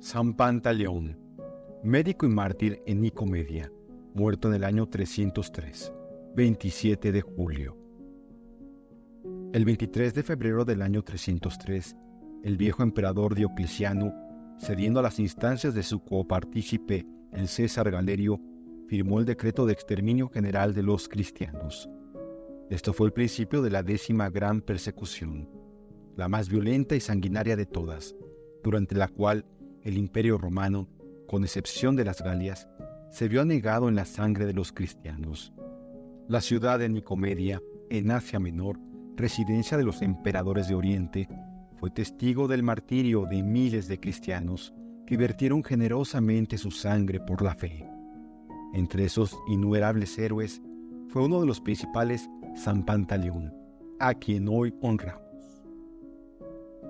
San Pantaleón, médico y mártir en Nicomedia, muerto en el año 303, 27 de julio. El 23 de febrero del año 303, el viejo emperador Diocleciano, cediendo a las instancias de su copartícipe, el César Galerio, firmó el decreto de exterminio general de los cristianos. Esto fue el principio de la 10ª gran persecución, la más violenta y sanguinaria de todas, durante la cual el Imperio Romano, con excepción de las Galias, se vio anegado en la sangre de los cristianos. La ciudad de Nicomedia, en Asia Menor, residencia de los emperadores de Oriente, fue testigo del martirio de miles de cristianos que vertieron generosamente su sangre por la fe. Entre esos innumerables héroes fue uno de los principales San Pantaleón, a quien hoy honramos.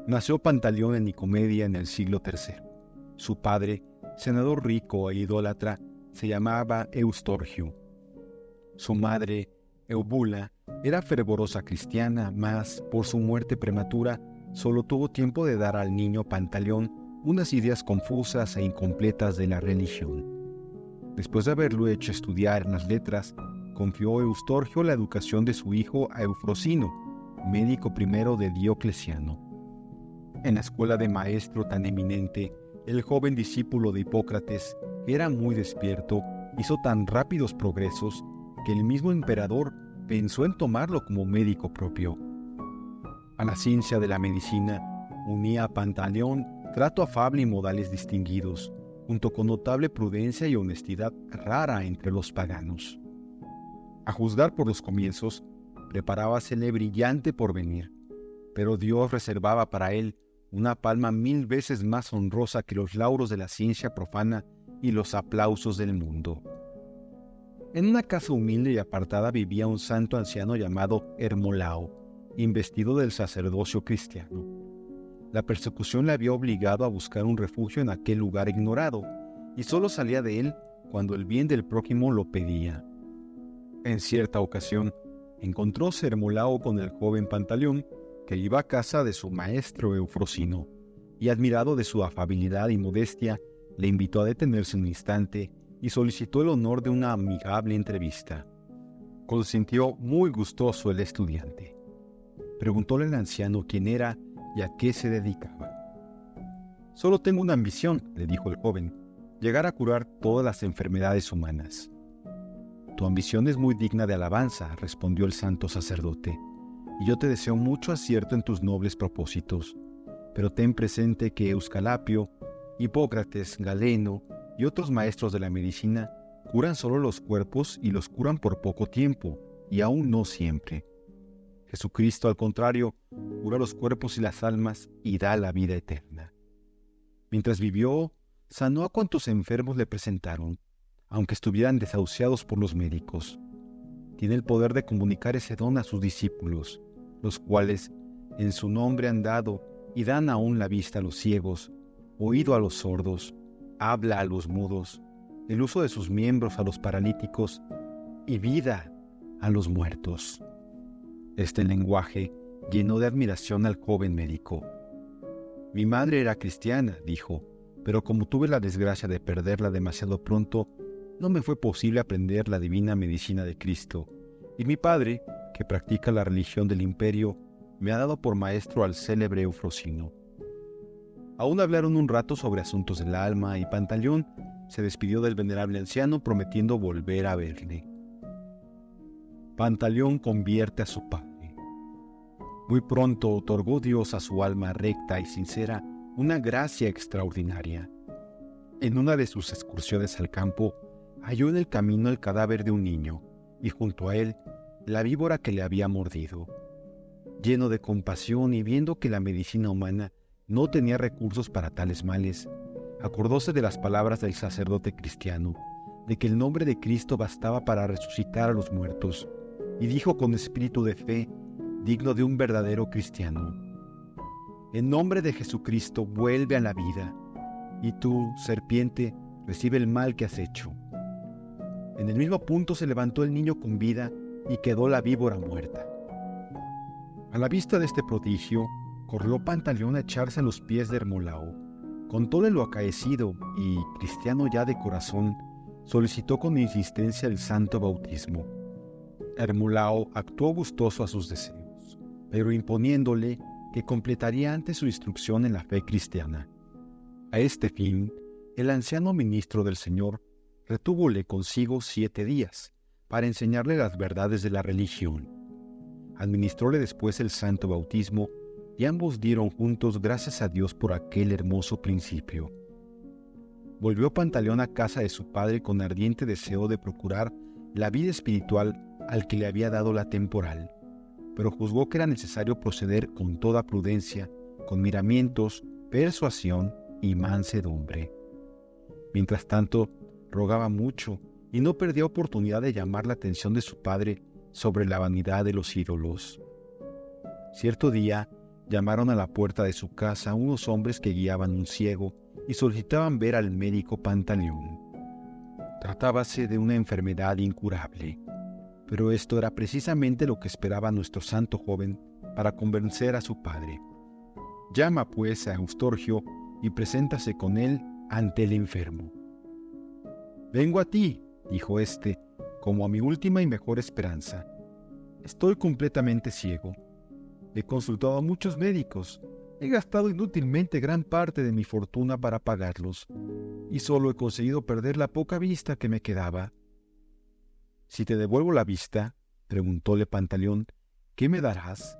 Nació Pantaleón en Nicomedia en el siglo III. Su padre, senador rico e idólatra, se llamaba Eustorgio. Su madre, Eubula, era fervorosa cristiana, mas por su muerte prematura solo tuvo tiempo de dar al niño Pantaleón unas ideas confusas e incompletas de la religión. Después de haberlo hecho estudiar en las letras, confió Eustorgio la educación de su hijo a Eufrosino, médico primero de Diocleciano. En la escuela de maestro tan eminente, el joven discípulo de Hipócrates, que era muy despierto, hizo tan rápidos progresos que el mismo emperador pensó en tomarlo como médico propio. A la ciencia de la medicina unía a Pantaleón trato afable y modales distinguidos, junto con notable prudencia y honestidad rara entre los paganos. A juzgar por los comienzos, preparábasele brillante porvenir, pero Dios reservaba para él una palma 1000 veces más honrosa que los lauros de la ciencia profana y los aplausos del mundo. En una casa humilde y apartada vivía un santo anciano llamado Hermolao, investido del sacerdocio cristiano. La persecución le había obligado a buscar un refugio en aquel lugar ignorado, y solo salía de él cuando el bien del prójimo lo pedía. En cierta ocasión, encontróse Hermolao con el joven Pantaleón, que iba a casa de su maestro Eufrosino, y admirado de su afabilidad y modestia, le invitó a detenerse un instante y solicitó el honor de una amigable entrevista. Consintió muy gustoso el estudiante. Preguntóle al anciano quién era y a qué se dedicaba. «Solo tengo una ambición», le dijo el joven, «llegar a curar todas las enfermedades humanas». «Tu ambición es muy digna de alabanza», respondió el santo sacerdote, «y yo te deseo mucho acierto en tus nobles propósitos. Pero ten presente que Euskalapio, Hipócrates, Galeno y otros maestros de la medicina curan solo los cuerpos y los curan por poco tiempo, y aún no siempre. Jesucristo, al contrario, cura los cuerpos y las almas y da la vida eterna. Mientras vivió, sanó a cuantos enfermos le presentaron, aunque estuvieran desahuciados por los médicos. Tiene el poder de comunicar ese don a sus discípulos, los cuales en su nombre han dado y dan aún la vista a los ciegos, oído a los sordos, habla a los mudos, el uso de sus miembros a los paralíticos y vida a los muertos. Este lenguaje llenó de admiración al joven médico. «Mi madre era cristiana», dijo, «pero como tuve la desgracia de perderla demasiado pronto, no me fue posible aprender la divina medicina de Cristo, y mi padre, que practica la religión del imperio, me ha dado por maestro al célebre Eufrosino». Aún hablaron un rato sobre asuntos del alma y Pantaleón se despidió del venerable anciano prometiendo volver a verle. Pantaleón convierte a su padre. Muy pronto otorgó Dios a su alma recta y sincera una gracia extraordinaria. En una de sus excursiones al campo, halló en el camino el cadáver de un niño y junto a él la víbora que le había mordido. Lleno de compasión y viendo que la medicina humana no tenía recursos para tales males, acordóse de las palabras del sacerdote cristiano, de que el nombre de Cristo bastaba para resucitar a los muertos, y dijo con espíritu de fe, digno de un verdadero cristiano: «En nombre de Jesucristo vuelve a la vida, y tú, serpiente, recibe el mal que has hecho». En el mismo punto se levantó el niño con vida y quedó la víbora muerta. A la vista de este prodigio, corrió Pantaleón a echarse a los pies de Hermolao, Contóle lo acaecido y, cristiano ya de corazón, solicitó con insistencia el santo bautismo. Hermolao actuó gustoso a sus deseos, pero imponiéndole que completaría antes su instrucción en la fe cristiana. A este fin, el anciano ministro del Señor retúvole consigo 7 días para enseñarle las verdades de la religión. Administróle después el santo bautismo y ambos dieron juntos gracias a Dios por aquel hermoso principio. Volvió Pantaleón a casa de su padre con ardiente deseo de procurar la vida espiritual al que le había dado la temporal, pero juzgó que era necesario proceder con toda prudencia, con miramientos, persuasión y mansedumbre. Mientras tanto, rogaba mucho y no perdía oportunidad de llamar la atención de su padre sobre la vanidad de los ídolos. Cierto día, llamaron a la puerta de su casa unos hombres que guiaban un ciego y solicitaban ver al médico Pantaleón. Tratábase de una enfermedad incurable, pero esto era precisamente lo que esperaba nuestro santo joven para convencer a su padre. Llama pues a Eustorgio y preséntase con él ante el enfermo. «Vengo a ti», dijo éste, «como a mi última y mejor esperanza. Estoy completamente ciego. He consultado a muchos médicos, he gastado inútilmente gran parte de mi fortuna para pagarlos, y solo he conseguido perder la poca vista que me quedaba». «Si te devuelvo la vista», preguntóle Pantaleón, «¿qué me darás?»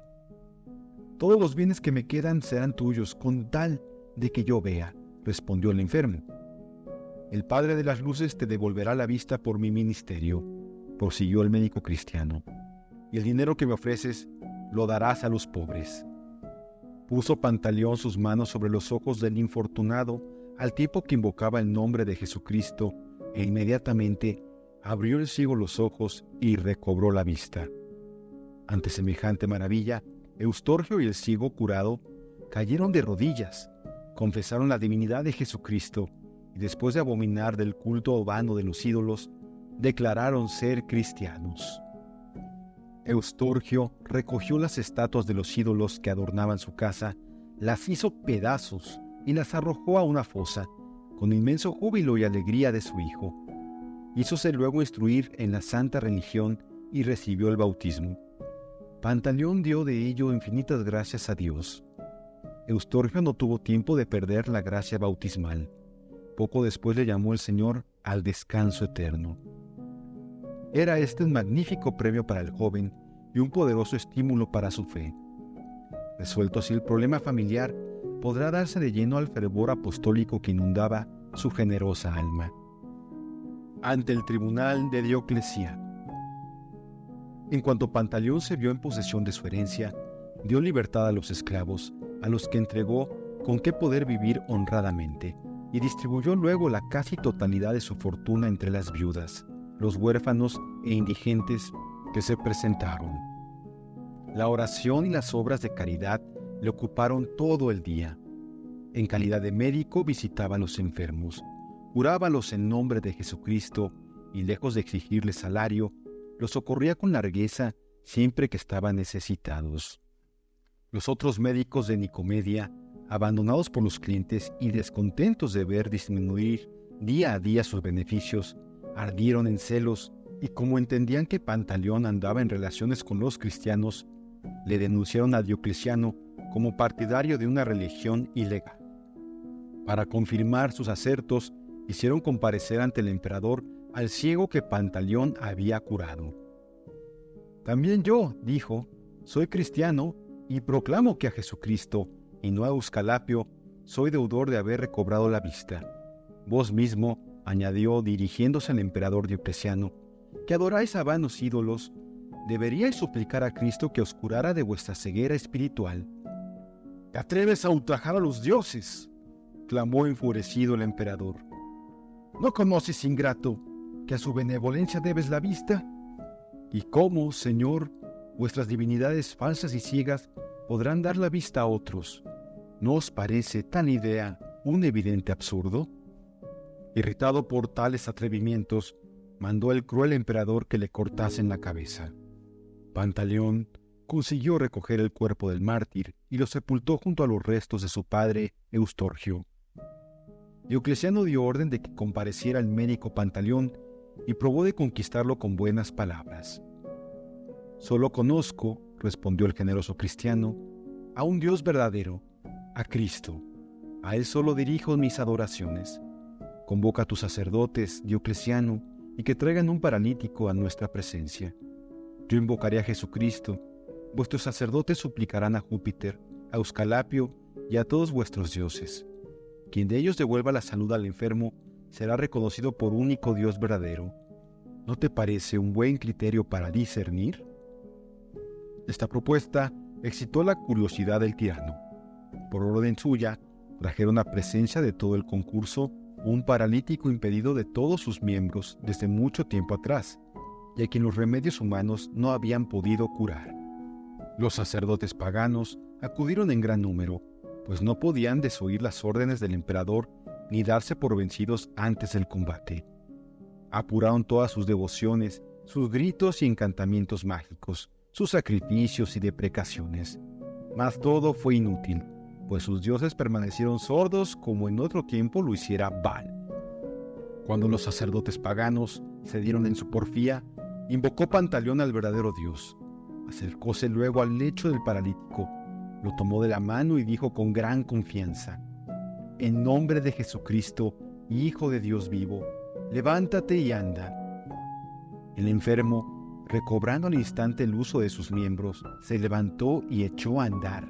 «Todos los bienes que me quedan serán tuyos, con tal de que yo vea», respondió el enfermo. «El Padre de las Luces te devolverá la vista por mi ministerio», prosiguió el médico cristiano, «y el dinero que me ofreces lo darás a los pobres». Puso Pantaleón sus manos sobre los ojos del infortunado al tiempo que invocaba el nombre de Jesucristo, e inmediatamente abrió el ciego los ojos y recobró la vista. Ante semejante maravilla, Eustorgio y el ciego curado cayeron de rodillas, confesaron la divinidad de Jesucristo y después de abominar del culto vano de los ídolos, declararon ser cristianos. Eustorgio recogió las estatuas de los ídolos que adornaban su casa, las hizo pedazos y las arrojó a una fosa, con inmenso júbilo y alegría de su hijo. Hízose luego instruir en la santa religión y recibió el bautismo. Pantaleón dio de ello infinitas gracias a Dios. Eustorgio no tuvo tiempo de perder la gracia bautismal. Poco después le llamó el Señor al descanso eterno. Era este un magnífico premio para el joven y un poderoso estímulo para su fe. Resuelto así el problema familiar, podrá darse de lleno al fervor apostólico que inundaba su generosa alma. Ante el tribunal de Diocleciano. En cuanto Pantaleón se vio en posesión de su herencia, dio libertad a los esclavos, a los que entregó con qué poder vivir honradamente, y distribuyó luego la casi totalidad de su fortuna entre las viudas, los huérfanos e indigentes que se presentaron. La oración y las obras de caridad le ocuparon todo el día. En calidad de médico visitaba a los enfermos, curábalos en nombre de Jesucristo y, lejos de exigirles salario, los socorría con largueza siempre que estaban necesitados. Los otros médicos de Nicomedia, abandonados por los clientes y descontentos de ver disminuir día a día sus beneficios, ardieron en celos y, como entendían que Pantaleón andaba en relaciones con los cristianos, le denunciaron a Diocleciano como partidario de una religión ilegal. Para confirmar sus asertos, hicieron comparecer ante el emperador al ciego que Pantaleón había curado. «También yo», dijo, «soy cristiano y proclamo que a Jesucristo, y no a Euskalapio, soy deudor de haber recobrado la vista. Vos mismo», añadió dirigiéndose al emperador Diocleciano, «que adoráis a vanos ídolos, deberíais suplicar a Cristo que os curara de vuestra ceguera espiritual». «¿Te atreves a ultrajar a los dioses?», clamó enfurecido el emperador. «¿No conoces, ingrato, que a su benevolencia debes la vista? ¿Y cómo, Señor, vuestras divinidades falsas y ciegas podrán dar la vista a otros? ¿No os parece tal idea un evidente absurdo?». Irritado por tales atrevimientos, mandó el cruel emperador que le cortasen la cabeza. Pantaleón consiguió recoger el cuerpo del mártir y lo sepultó junto a los restos de su padre Eustorgio. Diocleciano dio orden de que compareciera el médico Pantaleón y probó de conquistarlo con buenas palabras. «Solo conozco», respondió el generoso cristiano, «a un Dios verdadero, a Cristo. A Él solo dirijo mis adoraciones. Convoca a tus sacerdotes, Diocleciano, y que traigan un paralítico a nuestra presencia. Yo invocaré a Jesucristo. Vuestros sacerdotes suplicarán a Júpiter, a Euscalapio y a todos vuestros dioses. Quien de ellos devuelva la salud al enfermo será reconocido por único Dios verdadero. ¿No te parece un buen criterio para discernir?» Esta propuesta excitó la curiosidad del tirano. Por orden suya, trajeron a presencia de todo el concurso un paralítico impedido de todos sus miembros desde mucho tiempo atrás, y a quien los remedios humanos no habían podido curar. Los sacerdotes paganos acudieron en gran número, pues no podían desoír las órdenes del emperador ni darse por vencidos antes del combate. Apuraron todas sus devociones, sus gritos y encantamientos mágicos, sus sacrificios y deprecaciones. Mas todo fue inútil, pues sus dioses permanecieron sordos como en otro tiempo lo hiciera Baal. Cuando los sacerdotes paganos cedieron en su porfía, invocó Pantaleón al verdadero Dios. Acercóse luego al lecho del paralítico, lo tomó de la mano y dijo con gran confianza: «En nombre de Jesucristo, Hijo de Dios vivo, levántate y anda». El enfermo, recobrando al instante el uso de sus miembros, se levantó y echó a andar.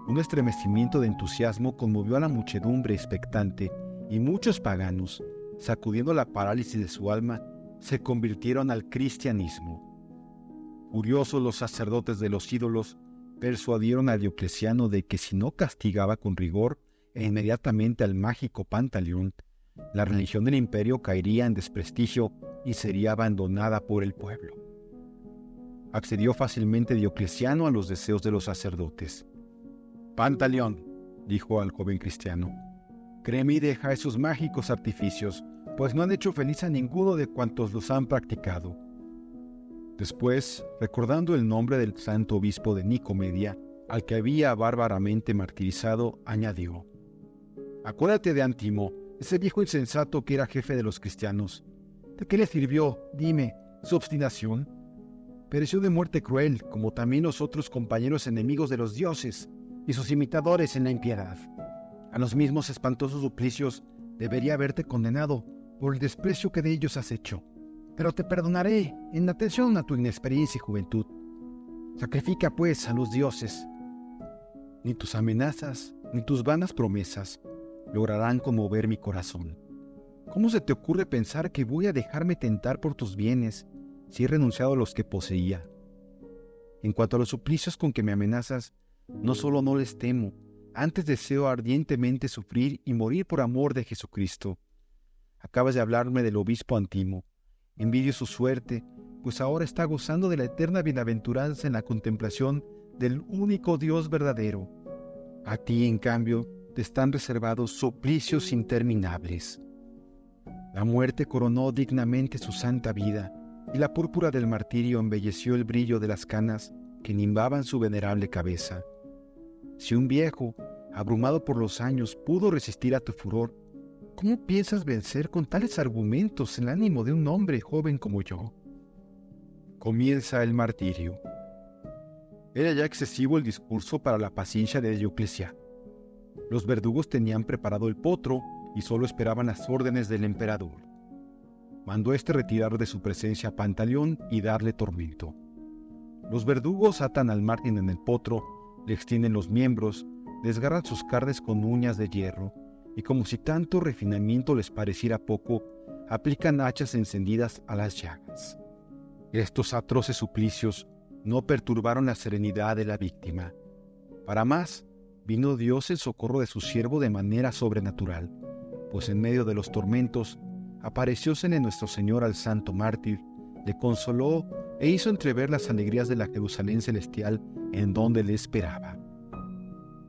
Un estremecimiento de entusiasmo conmovió a la muchedumbre expectante, y muchos paganos, sacudiendo la parálisis de su alma, se convirtieron al cristianismo. Furiosos los sacerdotes de los ídolos, persuadieron a Diocleciano de que si no castigaba con rigor e inmediatamente al mágico Pantaleón, la religión del imperio caería en desprestigio y sería abandonada por el pueblo. Accedió fácilmente Diocleciano a los deseos de los sacerdotes. «Pantaleón», dijo al joven cristiano, «créeme y deja esos mágicos artificios, pues no han hecho feliz a ninguno de cuantos los han practicado». Después, recordando el nombre del santo obispo de Nicomedia, al que había bárbaramente martirizado, añadió: «Acuérdate de Antimo, ese viejo insensato que era jefe de los cristianos. ¿De qué le sirvió, dime, su obstinación? Pereció de muerte cruel, como también los otros compañeros enemigos de los dioses y sus imitadores en la impiedad. A los mismos espantosos suplicios debería haberte condenado por el desprecio que de ellos has hecho. Pero te perdonaré en atención a tu inexperiencia y juventud. Sacrifica, pues, a los dioses. Ni tus amenazas, ni tus vanas promesas lograrán conmover mi corazón. ¿Cómo se te ocurre pensar que voy a dejarme tentar por tus bienes si he renunciado a los que poseía? En cuanto a los suplicios con que me amenazas, no solo no les temo, antes deseo ardientemente sufrir y morir por amor de Jesucristo. Acabas de hablarme del obispo Antimo. Envidio su suerte, pues ahora está gozando de la eterna bienaventuranza en la contemplación del único Dios verdadero. A ti, en cambio, te están reservados suplicios interminables. La muerte coronó dignamente su santa vida, y la púrpura del martirio embelleció el brillo de las canas que nimbaban su venerable cabeza. Si un viejo, abrumado por los años, pudo resistir a tu furor, ¿cómo piensas vencer con tales argumentos el ánimo de un hombre joven como yo? Comienza el martirio. Era ya excesivo el discurso para la paciencia de Diocleciano. Los verdugos tenían preparado el potro y solo esperaban las órdenes del emperador. Mandó retirar de su presencia a Pantaleón y darle tormento. Los verdugos atan al mártir en el potro, le extienden los miembros, desgarran sus carnes con uñas de hierro, y como si tanto refinamiento les pareciera poco, aplican hachas encendidas a las llagas. Estos atroces suplicios no perturbaron la serenidad de la víctima. Para más, vino Dios en socorro de su siervo de manera sobrenatural, pues en medio de los tormentos, apareciósele nuestro Señor al santo mártir, le consoló e hizo entrever las alegrías de la Jerusalén celestial en donde le esperaba.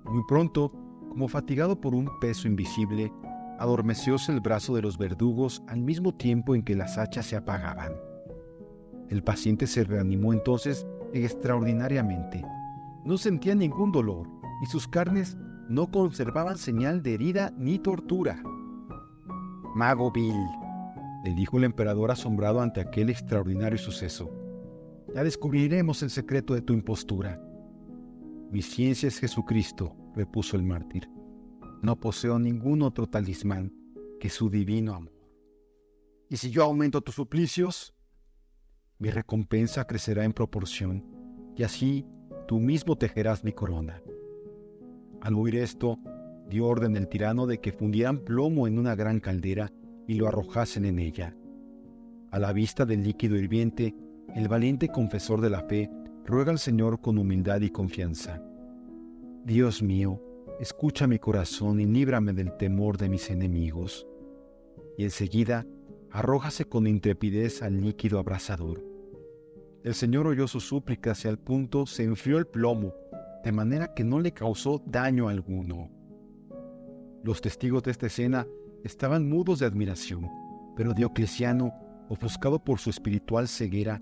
Muy pronto, como fatigado por un peso invisible, adormecióse el brazo de los verdugos al mismo tiempo en que las hachas se apagaban. El paciente se reanimó entonces extraordinariamente. No sentía ningún dolor y sus carnes no conservaban señal de herida ni tortura. «Mago vil», le dijo el emperador asombrado ante aquel extraordinario suceso, «ya descubriremos el secreto de tu impostura». «Mi ciencia es Jesucristo», repuso el mártir. «No poseo ningún otro talismán que su divino amor. ¿Y si yo aumento tus suplicios? Mi recompensa crecerá en proporción, y así tú mismo tejerás mi corona». Al oír esto, dio orden el tirano de que fundieran plomo en una gran caldera y lo arrojasen en ella. A la vista del líquido hirviente, el valiente confesor de la fe ruega al Señor con humildad y confianza: «Dios mío, escucha mi corazón y líbrame del temor de mis enemigos». Y enseguida arrójase con intrepidez al líquido abrasador. El Señor oyó sus súplicas y al punto se enfrió el plomo, de manera que no le causó daño alguno. Los testigos de esta escena estaban mudos de admiración, pero Diocleciano, ofuscado por su espiritual ceguera,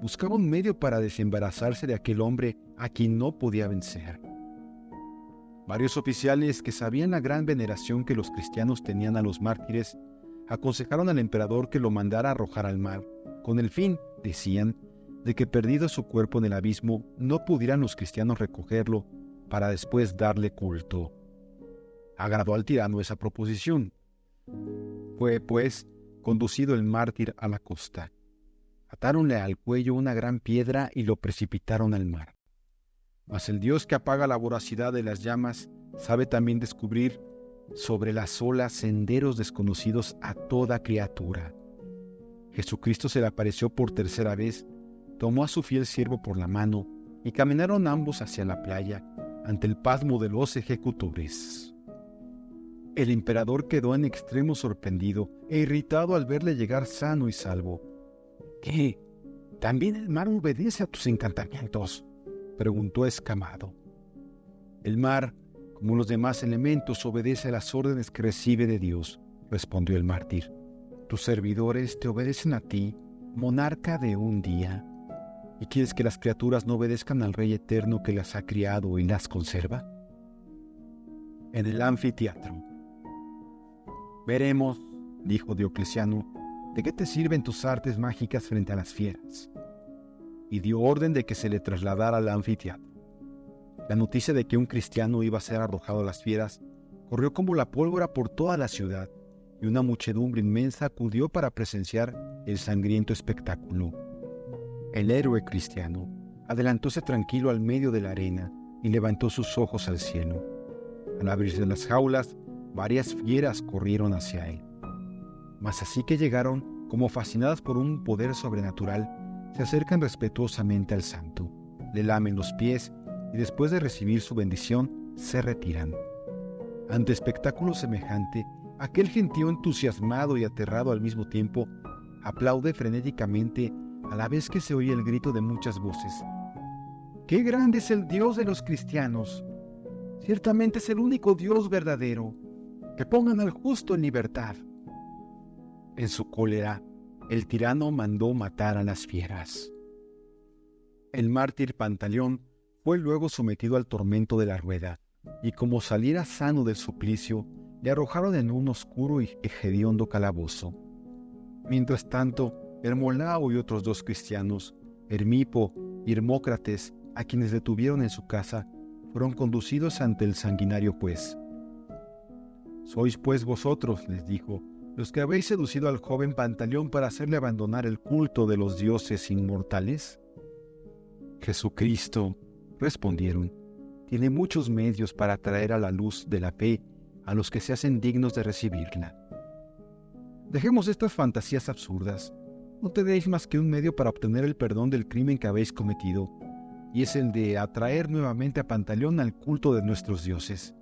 buscaba un medio para desembarazarse de aquel hombre a quien no podía vencer. Varios oficiales que sabían la gran veneración que los cristianos tenían a los mártires, aconsejaron al emperador que lo mandara arrojar al mar, con el fin, decían, de que perdido su cuerpo en el abismo, no pudieran los cristianos recogerlo para después darle culto. Agradó al tirano esa proposición. Fue, pues, conducido el mártir a la costa. Atáronle al cuello una gran piedra y lo precipitaron al mar. Mas el Dios que apaga la voracidad de las llamas sabe también descubrir sobre las olas senderos desconocidos a toda criatura. Jesucristo se le apareció por tercera vez, tomó a su fiel siervo por la mano y caminaron ambos hacia la playa ante el pasmo de los ejecutores. El emperador quedó en extremo sorprendido e irritado al verle llegar sano y salvo. «¿Qué? ¿También el mar obedece a tus encantamientos?», preguntó escamado. «El mar, como los demás elementos, obedece a las órdenes que recibe de Dios», respondió el mártir. «Tus servidores te obedecen a ti, monarca de un día. ¿Y quieres que las criaturas no obedezcan al Rey eterno que las ha criado y las conserva?». En el anfiteatro. «Veremos», dijo Diocleciano, «de qué te sirven tus artes mágicas frente a las fieras». Y dio orden de que se le trasladara al anfiteatro. La noticia de que un cristiano iba a ser arrojado a las fieras corrió como la pólvora por toda la ciudad, y una muchedumbre inmensa acudió para presenciar el sangriento espectáculo. El héroe cristiano adelantóse tranquilo al medio de la arena y levantó sus ojos al cielo. Al abrirse las jaulas, varias fieras corrieron hacia él. Mas así que llegaron, como fascinadas por un poder sobrenatural, se acercan respetuosamente al santo, le lamen los pies y después de recibir su bendición, se retiran. Ante espectáculo semejante, aquel gentío entusiasmado y aterrado al mismo tiempo, aplaude frenéticamente a la vez que se oye el grito de muchas voces: «¡Qué grande es el Dios de los cristianos! Ciertamente es el único Dios verdadero. ¡Que pongan al justo en libertad!». En su cólera, el tirano mandó matar a las fieras. El mártir Pantaleón fue luego sometido al tormento de la rueda, y como saliera sano del suplicio, le arrojaron en un oscuro y hediondo calabozo. Mientras tanto, Hermolao y otros 2 cristianos, Hermipo y Hermócrates, a quienes detuvieron en su casa, fueron conducidos ante el sanguinario juez. «Sois pues vosotros», les dijo, «los que habéis seducido al joven Pantaleón para hacerle abandonar el culto de los dioses inmortales». «Jesucristo», respondieron, «tiene muchos medios para traer a la luz de la fe a los que se hacen dignos de recibirla. Dejemos estas fantasías absurdas. No tenéis más que un medio para obtener el perdón del crimen que habéis cometido, y es el de atraer nuevamente a Pantaleón al culto de nuestros dioses.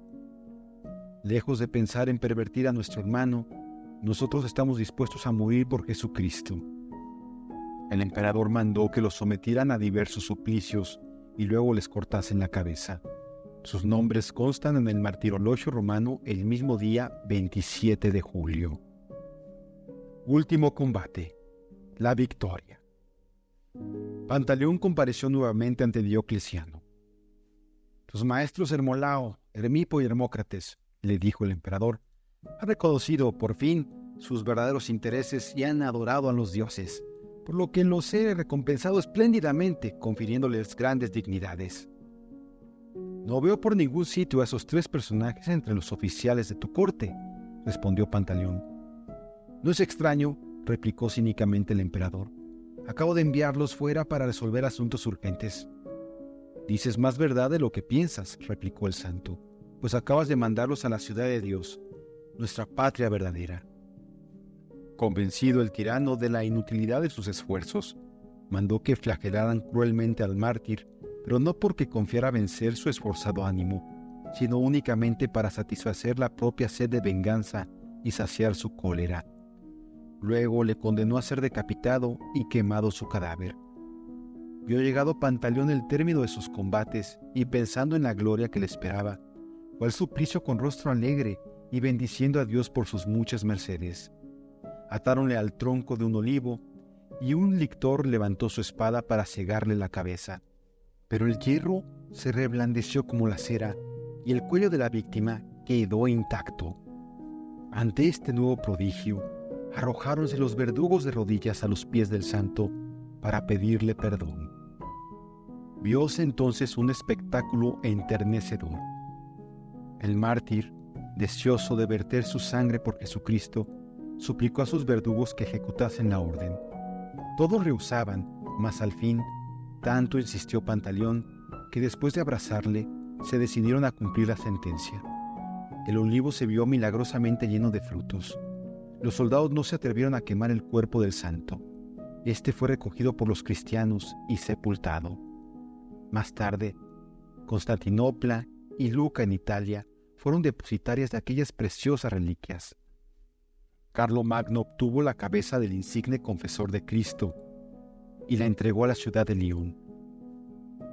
Lejos de pensar en pervertir a nuestro hermano, nosotros estamos dispuestos a morir por Jesucristo». El emperador mandó que los sometieran a diversos suplicios y luego les cortasen la cabeza. Sus nombres constan en el martirologio romano el mismo día 27 de julio. Último combate. La victoria. Pantaleón compareció nuevamente ante Diocleciano. «Tus maestros Hermolao Hermipo y Hermócrates, le dijo el emperador, han reconocido, por fin, sus verdaderos intereses y han adorado a los dioses, por lo que los he recompensado espléndidamente, confiriéndoles grandes dignidades. No veo por ningún sitio a esos 3 personajes entre los oficiales de tu corte, respondió Pantaleón. No es extraño, replicó cínicamente el emperador. Acabo de enviarlos fuera para resolver asuntos urgentes. Dices más verdad de lo que piensas, replicó el santo, pues acabas de mandarlos a la ciudad de Dios, nuestra patria verdadera. Convencido el tirano de la inutilidad de sus esfuerzos, mandó que flagelaran cruelmente al mártir, pero no porque confiara vencer su esforzado ánimo, sino únicamente para satisfacer la propia sed de venganza y saciar su cólera. Luego le condenó a ser decapitado y quemado su cadáver. Vio llegado Pantaleón el término de sus combates y pensando en la gloria que le esperaba, fue al suplicio con rostro alegre y bendiciendo a Dios por sus muchas mercedes. Atáronle al tronco de un olivo y un lictor levantó su espada para cegarle la cabeza. Pero el hierro se reblandeció como la cera y el cuello de la víctima quedó intacto. Ante este nuevo prodigio, arrojáronse los verdugos de rodillas a los pies del santo para pedirle perdón. Vióse entonces un espectáculo enternecedor. El mártir, deseoso de verter su sangre por Jesucristo, suplicó a sus verdugos que ejecutasen la orden. Todos rehusaban, mas al fin, tanto insistió Pantaleón, que después de abrazarle, se decidieron a cumplir la sentencia. El olivo se vio milagrosamente lleno de frutos. Los soldados no se atrevieron a quemar el cuerpo del santo. Este fue recogido por los cristianos y sepultado. Más tarde, Constantinopla y Luca en Italia fueron depositarias de aquellas preciosas reliquias. Carlomagno obtuvo la cabeza del insigne confesor de Cristo y la entregó a la ciudad de Lyon.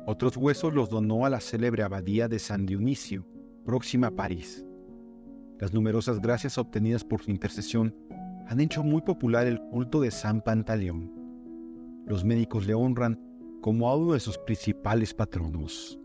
Otros huesos los donó a la célebre abadía de San Dionisio, próxima a París. Las numerosas gracias obtenidas por su intercesión han hecho muy popular el culto de San Pantaleón. Los médicos le honran como a uno de sus principales patronos.